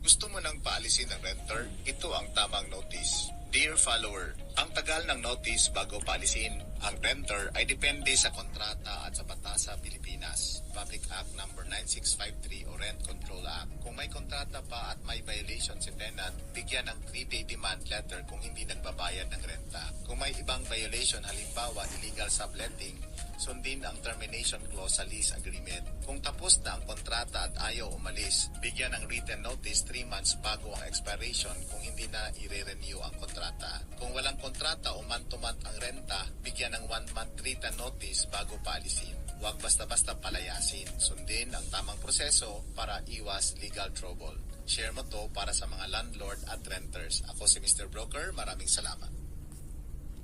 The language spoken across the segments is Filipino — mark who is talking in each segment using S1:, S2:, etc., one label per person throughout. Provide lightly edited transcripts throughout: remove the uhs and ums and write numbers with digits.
S1: Gusto mo nang paalisin ng renter? Ito ang tamang notice. Dear follower, ang tagal ng notice bago paalisin ang renter ay depende sa kontrata at sa batas sa Pilipinas. Public Act No. 9653 o Rent Control Act. Kung may kontrata pa at may violation si tenant, bigyan ng 3-day demand letter kung hindi nagbabayad ng renta. Kung may ibang violation, halimbawa illegal subletting, sundin ang termination clause sa lease agreement. Kung tapos na ang kontrata at ayaw umalis, bigyan ng written notice 3 months bago ang expiration kung hindi na i-renew ang kontrata. Kung walang kontrata o month-to-month ang renta, bigyan ng 1 month written notice bago paalisin. Huwag basta-basta palayasin. Sundin ang tamang proseso para iwas legal trouble. Share mo to para sa mga landlord at renters. Ako si Mr. Broker, maraming salamat.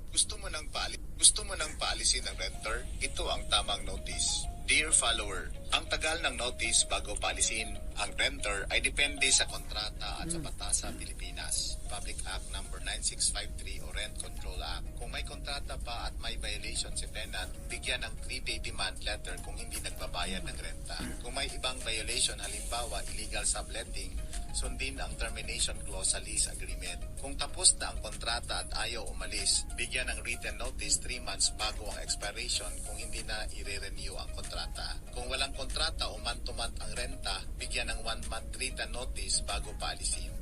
S1: Gusto mo nang paalisin ng renter? Ito ang tamang notice. Dear follower, ang tagal ng notice bago paalisin ang renter ay depende sa kontrata at sa batas sa Pilipinas. Public Act No. 9653 o Rent Control Act. Kung may kontrata pa at may violation si tenant, bigyan ng 3-day demand letter kung hindi nagbabayad ng renta. Kung may ibang violation, halimbawa illegal subletting, sundin ang termination clause sa lease agreement. Kung tapos na ang kontrata at ayaw umalis, bigyan ng written notice 3 months bago ang expiration kung hindi na i-renew ang kontrata. Kung walang kontrata o month-to-month ang renta, bigyan ng 1 month written notice bago paalisin.